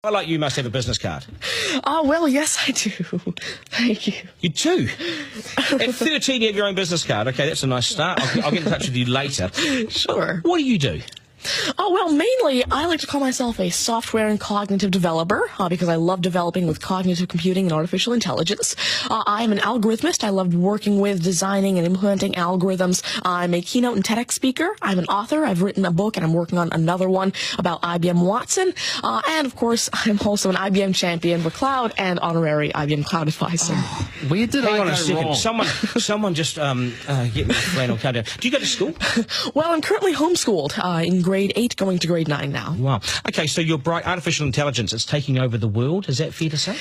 I like you must have a business card. Oh, well, yes, I do. Thank you. You do? At 13, you have your own business card. Okay, that's a nice start. I'll get in touch with you later. Sure. What do you do? Oh, well, mainly, I like to call myself a software and cognitive developer because I love developing with cognitive computing and artificial intelligence. I am an algorithmist. I love working with, designing, and implementing algorithms. I'm a keynote and TEDx speaker. I'm an author. I've written a book, and I'm working on another one about IBM Watson. And, of course, I'm also an IBM champion for cloud and honorary IBM cloud advisor. Where did Hang I on go a second. wrong? Someone just get me a flannel card down. Do you go to school? Well, I'm currently homeschooled in grade 8, going to grade 9 now. Wow. Okay, so you're bright. Artificial intelligence, it's taking over the world. Is that fair to say?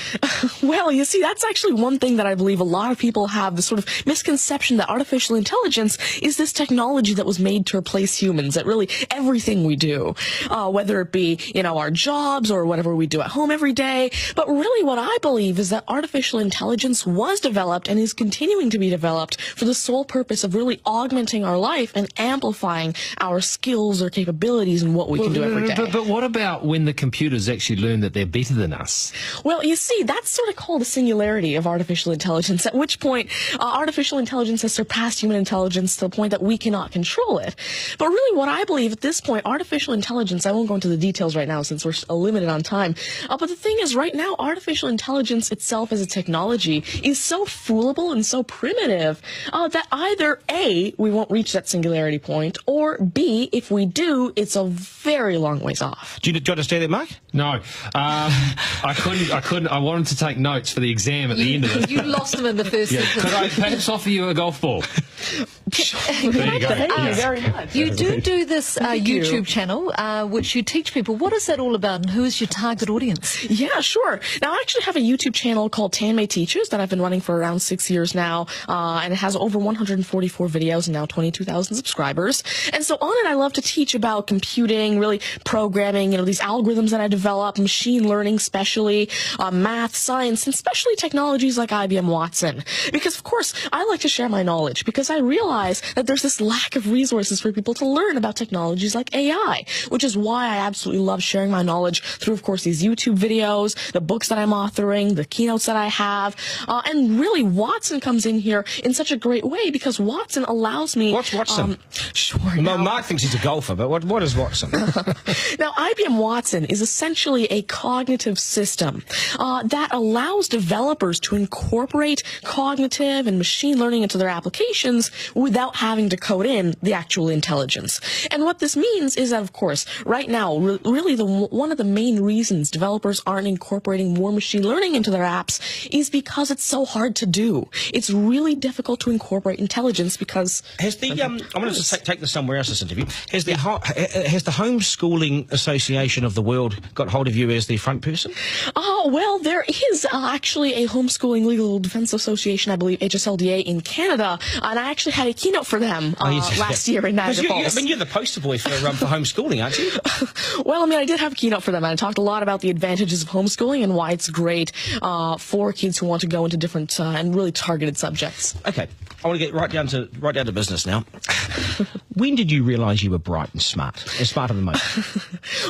Well, you see, that's actually one thing that I believe a lot of people have, the sort of misconception that artificial intelligence is this technology that was made to replace humans at really everything we do, whether it be, our jobs or whatever we do at home every day. But really what I believe is that artificial intelligence was developed and is continuing to be developed for the sole purpose of really augmenting our life and amplifying our skills or capabilities and what we can do every day. But what about when the computers actually learn that they're better than us? Well, you see, that's sort of called a singularity of artificial intelligence, at which point artificial intelligence has surpassed human intelligence to the point that we cannot control it. But really what I believe at this point, artificial intelligence, I won't go into the details right now since we're limited on time, but the thing is right now, artificial intelligence itself as a technology is so foolable and so primitive that either A, we won't reach that singularity point, or B, if we do, it's a very long ways off. Do you understand that, Mark? No. I couldn't. I wanted to take notes for the exam at the end of it. You lost them in the first sentence. Could I perhaps offer you a golf ball? There you go. Thank you very much. You do this YouTube channel, which you teach people. What is that all about, and who is your target audience? Yeah, sure. Now, I actually have a YouTube channel called Tanmay Teaches that I've been running for around 6 years now, and it has over 144 videos and now 22,000 subscribers. And so on it, I love to teach about computing, really programming, these algorithms that I develop, machine learning especially, math, science, and especially technologies like IBM Watson. Because, of course, I like to share my knowledge because I realize that there's this lack of resources for people to learn about technologies like AI, which is why I absolutely love sharing my knowledge through, of course, these YouTube videos, the books that I'm authoring, the keynotes that I have, and really Watson comes in here in such a great way because Watson allows me... What's Watson? Sure. Well, Mark thinks he's a golfer, but what is Watson? Now, IBM Watson is essentially a cognitive system that allows developers to incorporate cognitive and machine learning into their applications without having to code in the actual intelligence. And what this means is that, of course, right now, really one of the main reasons developers aren't incorporating more machine learning into their apps is because it's so hard to do. It's really difficult to incorporate intelligence because... Has the I'm going to take this somewhere else, this interview. Has the Homeschooling Association of the World got hold of you as the front person? Oh, well, there is actually a Homeschooling Legal Defense Association, I believe, HSLDA in Canada, and I actually had a keynote for them last year in Niagara Falls. You're the poster boy for homeschooling, aren't you? Well, I did have a keynote for them, and I talked a lot about the advantages of homeschooling and why it's great for kids who want to go into different and really targeted subjects. Okay, I want to get right down to business now. When did you realise you were bright and smarter than most?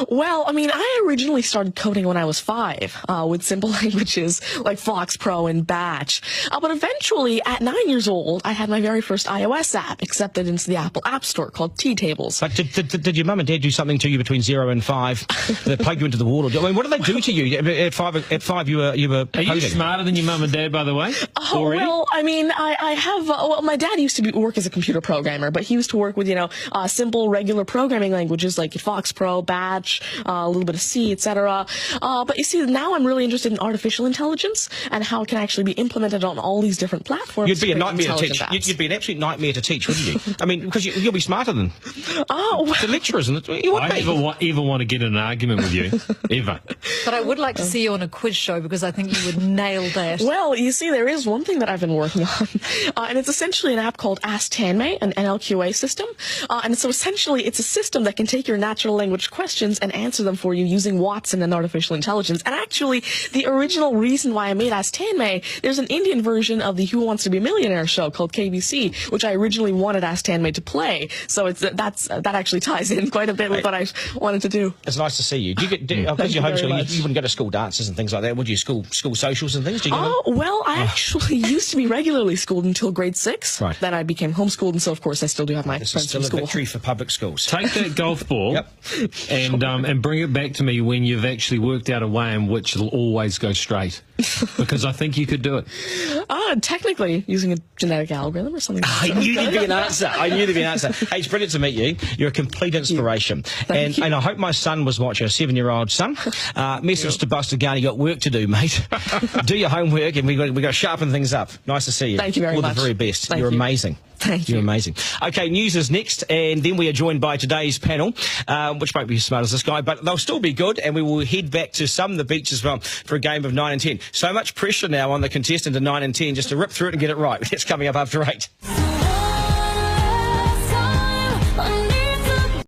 Well, I originally started coding when I was 5 with simple languages like Fox Pro and Batch. But eventually, at 9 years old, I had my very first iOS app accepted into the Apple App Store called T-Tables. But did your mum and dad do something to you between 0 and 5 that plugged you into the wall? What did they do to you? At 5 you were Are you smarter than your mum and dad, by the way? Oh, well, I have... my dad used to work as a computer programmer, but he used to work with, simple, regular programming languages like Fox Pro, Batch, a little bit of C, etc. But you see, now I'm really interested in artificial intelligence and how it can actually be implemented on all these different platforms. You'd be a nightmare to teach. You'd be an absolute nightmare to teach, wouldn't you? Because you'll be smarter than the lecturers. I never want to get in an argument with you, ever. But I would like to see you on a quiz show because I think you would nail that. Well, you see, there is one thing that I've been working on, and it's essentially an app called Ask Tanmay, an NLQA system. And so essentially it's a system that can take your natural language questions and answer them for you using Watson and artificial intelligence. And actually, the original reason why I made Ask Tanmay, there's an Indian version of the Who Wants to Be a Millionaire show called KBC, which I originally wanted Ask Tanmay to play. So that actually ties in quite a bit with what I wanted to do. It's nice to see you. Do you get, because you're homeschooled, you wouldn't go to school dances and things like that, would you? School socials and things? Do you go well, I actually used to be regularly schooled until grade 6. Right. Then I became homeschooled, and so of course I still do have my This is friends still from a school. victory for public schools. Take that golf ball Yep. and bring it back to me when you've actually worked out a way in which it'll always go straight. Because I think you could do it. Technically, using a genetic algorithm or something. I knew there'd be an answer. I knew there'd be an answer. Hey, it's brilliant to meet you. You're a complete inspiration. Thank you. And I hope my son was watching, a 7-year-old son. Message to Buster Garney, got work to do, mate. Do your homework, and we got to sharpen things up. Nice to see you. Thank you very All much. the very best. Thank You're you. amazing. Thank you. You're amazing. Okay, news is next, and then we are joined by today's panel, which won't be as smart as this guy, but they'll still be good, and we will head back to some of the beach as well for a game of 9 and 10. So much pressure now on the contestant in 9 and 10 just to rip through it and get it right. It's coming up after 8.